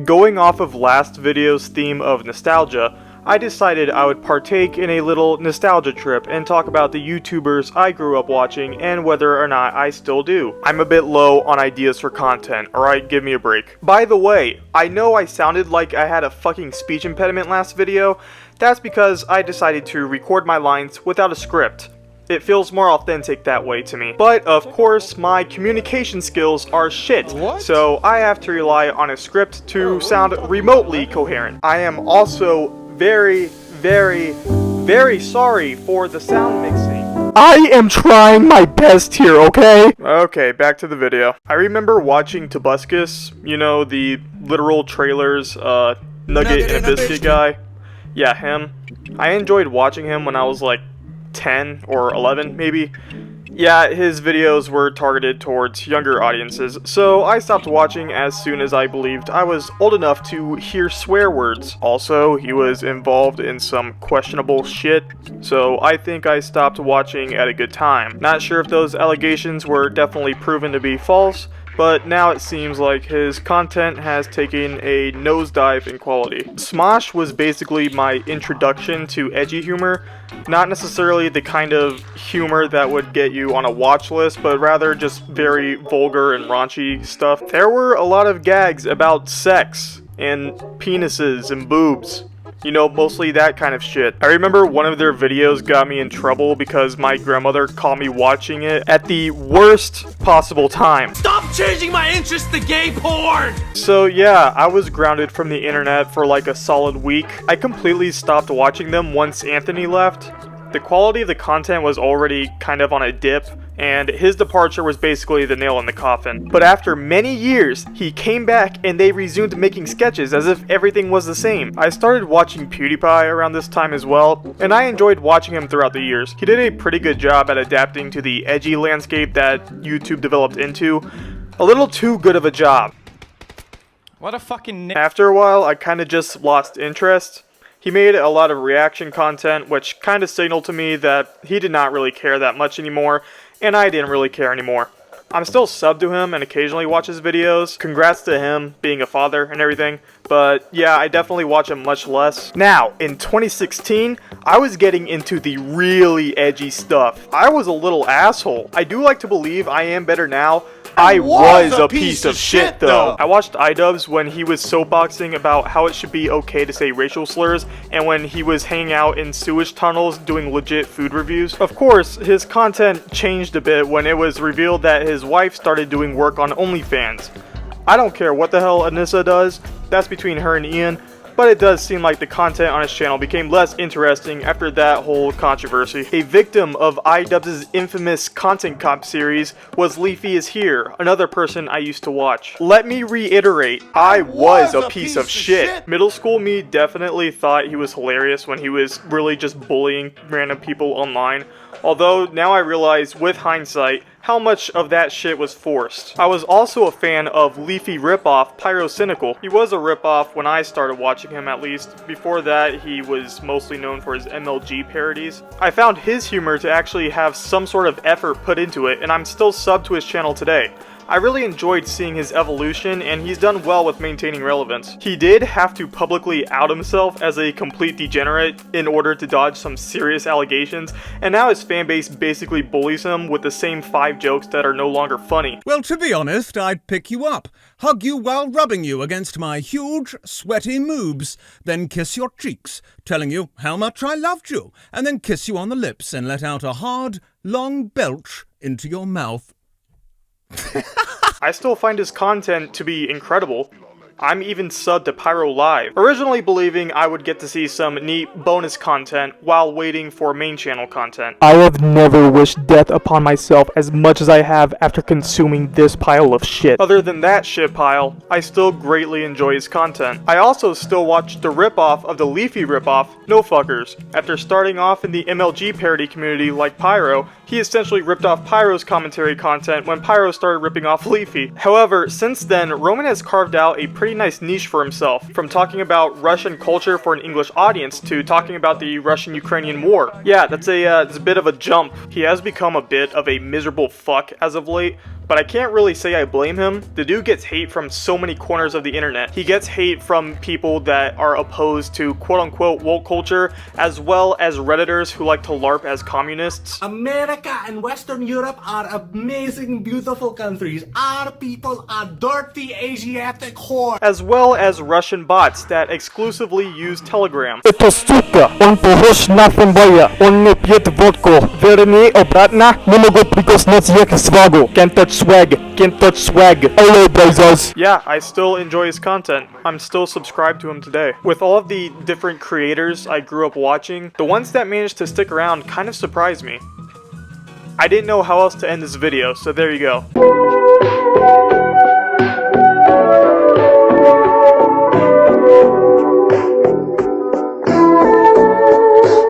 Going off of last video's theme of nostalgia, I decided I would partake in a little nostalgia trip and talk about the YouTubers I grew up watching and whether or not I still do. I'm a bit low on ideas for content, alright, give me a break. By the way, I know I sounded like I had a fucking speech impediment last video. That's because I decided to record my lines without a script. It feels more authentic that way to me. But of course, my communication skills are shit, so I have to rely on a script to sound remotely coherent. I am also very sorry for the sound mixing. I am trying my best here, okay? Okay, back to the video. I remember watching Tobuscus, you know, the literal trailers, Nugget and a Biscuit guy. Yeah, him. I enjoyed watching him when I was like 10 or 11 maybe. Yeah, his videos were targeted towards younger audiences, so I stopped watching as soon as I believed I was old enough to hear swear words. Also, he was involved in some questionable shit, so I think I stopped watching at a good time. Not sure if those allegations were definitely proven to be false, but now it seems like his content has taken a nosedive in quality. Smosh was basically my introduction to edgy humor, not necessarily the kind of humor that would get you on a watch list, but rather just very vulgar and raunchy stuff. There were a lot of gags about sex and penises and boobs. You know, mostly that kind of shit. I remember one of their videos got me in trouble because my grandmother caught me watching it at the worst possible time. Stop changing my interest to gay porn! So yeah, I was grounded from the internet for like a solid week. I completely stopped watching them once Anthony left. The quality of the content was already kind of on a dip, and his departure was basically the nail in the coffin. But after many years, he came back and they resumed making sketches as if everything was the same. I started watching PewDiePie around this time as well, and I enjoyed watching him throughout the years. He did a pretty good job at adapting to the edgy landscape that YouTube developed into. A little too good of a job. What a fucking After a while, I kinda just lost interest. He made a lot of reaction content, which kind of signaled to me that he did not really care that much anymore, and I didn't really care anymore. I'm still subbed to him and occasionally watch his videos. Congrats to him being a father and everything, but yeah, I definitely watch him much less. Now, in 2016, I was getting into the really edgy stuff. I was a little asshole. I do like to believe I am better now. I was a piece of shit though. I watched iDubbbz when he was soapboxing about how it should be okay to say racial slurs, and when he was hanging out in sewage tunnels doing legit food reviews. Of course, his content changed a bit when it was revealed that his wife started doing work on OnlyFans. I don't care what the hell Anissa does, that's between her and Ian, but it does seem like the content on his channel became less interesting after that whole controversy. A victim of iDubbbz's infamous content cop series was Leafy is Here, another person I used to watch. Let me reiterate, I was a piece of shit. Middle school me definitely thought he was hilarious when he was really just bullying random people online, although now I realize with hindsight how much of that shit was forced. I was also a fan of Leafy ripoff Pyrocynical. He was a ripoff when I started watching him at least. Before that, he was mostly known for his MLG parodies. I found his humor to actually have some sort of effort put into it, and I'm still subbed to his channel today. I really enjoyed seeing his evolution, and he's done well with maintaining relevance. He did have to publicly out himself as a complete degenerate in order to dodge some serious allegations, and now his fanbase basically bullies him with the same 5 jokes that are no longer funny. Well, to be honest, I'd pick you up, hug you while rubbing you against my huge, sweaty moobs, then kiss your cheeks, telling you how much I loved you, and then kiss you on the lips and let out a hard, long belch into your mouth. I still find his content to be incredible. I'm even subbed to Pyro Live, originally believing I would get to see some neat bonus content while waiting for main channel content. I have never wished death upon myself as much as I have after consuming this pile of shit. Other than that shit pile, I still greatly enjoy his content. I also still watch the ripoff of the Leafy ripoff, No Fuckers. After starting off in the MLG parody community like Pyro, he essentially ripped off Pyro's commentary content when Pyro started ripping off Leafy. However, since then, Roman has carved out a pretty nice niche for himself, from talking about Russian culture for an English audience to talking about the Russian-Ukrainian war. Yeah, that's a bit of a jump. He has become a bit of a miserable fuck as of late, But I can't really say I blame him. The dude gets hate from so many corners of the internet. He gets hate from people that are opposed to quote-unquote woke culture, as well as Redditors who like to LARP as communists. America and Western Europe are amazing, beautiful countries. Our people are dirty Asiatic whores. As well as Russian bots that exclusively use Telegram. Это сука, он похож на фэмбоя, он не пьет водку. Верни обратно, не могу прикоснуться к свагу. Can't touch swag. Hello, brothers. Yeah, I still enjoy his content. I'm still subscribed to him today. With all of the different creators I grew up watching, the ones that managed to stick around kind of surprised me. I didn't know how else to end this video, so there you go.